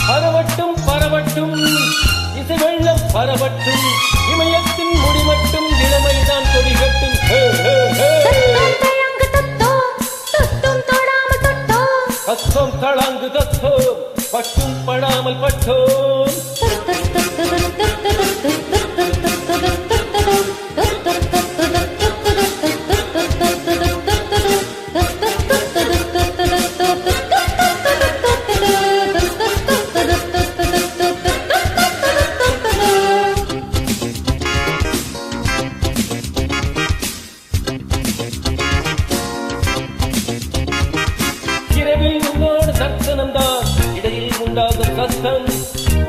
பரவட்டும் பரவட்டும் இசை வெள்ளம் பரவட்டும் இமயத்தின் முடிமட்டும் இளமைதான் கொடிகட்டும் தத்தம் தளாங்கு தத்தோம் பட்டும் படாமல் பட்டோம் இடையில் உண்டாகும் கஷ்டம்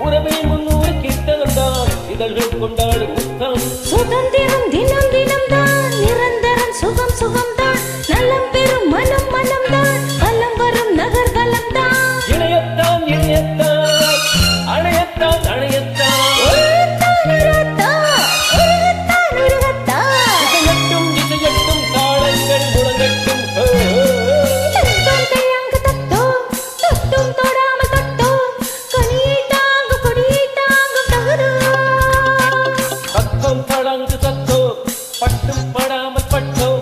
உறவில் முன்னூறு கீர்த்தனம் தான் இதழ்கள் கொண்டாடும் குத்தம் சுதந்திரம் தினம் தினம் தான் நிரந்தரம் சுகம் சுகம் தான் நலம் பெறும் மனம் மனம் தான் பலம் வரும் நகர்வலம் தான் இணையத்தான் இணையத்தான் அணையத்தான் அணையத்தான் இசையட்டும் இசையட்டும் தாளங்கள் முழங்கட்டும் பட்டும் படாமல் பட்டோம்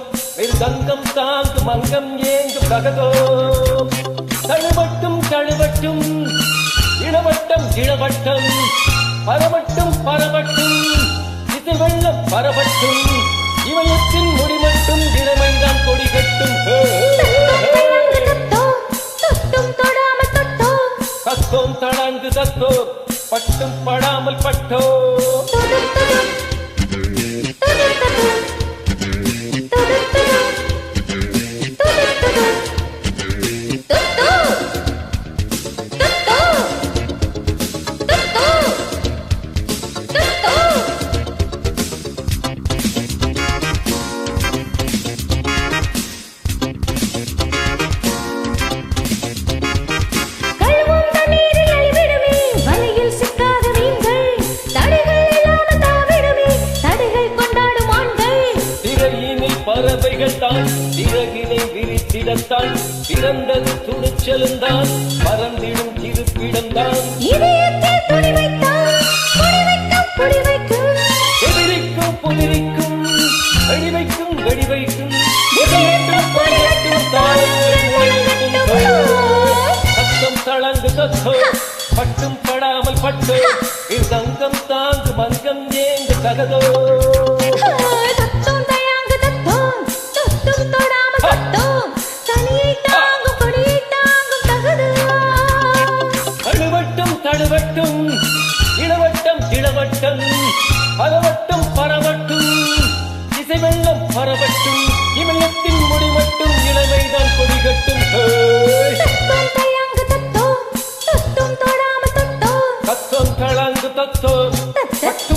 கங்கம் தாங்கு மங்கம் ஏங்கும் தகதோம் தழுவட்டும் தழுவட்டும் இளவட்டம் இளவட்டம் பரவட்டும் பரவட்டும் இசை வெள்ளம் பரவட்டும் இமயத்தின் முடிமட்டும் இளமைதான் கொடிகட்டும் தத்தோம் தளாங்கு தத்தோம் பட்டும் படாமல் பட்டோம் பறவைகள் தான் இறகினை விரித்திடத்தான் பிறந்தது துணிச்சலுந்தான் பறந்திடும் இருப்பிடம்தான் எதிரிக்கும் புதிரிக்கும் வெடிவைக்கும் வெடிவைக்கும் சத்தம் தளங்கு சத்தோ பட்டும் படாமல் பட்டோ தங்கம் தாங்கு மங்கம் ஏங்கு தகதோ தழுவட்டும் இளவட்டம் இளவட்டம் பரவட்டும் பரவட்டும் இசை வெள்ளம் பரவட்டும் இமயத்தின் முடிமட்டும் இளமைதான் கொடிகட்டும் தத்தம் தளாங்கு தத்தோ பட்டும்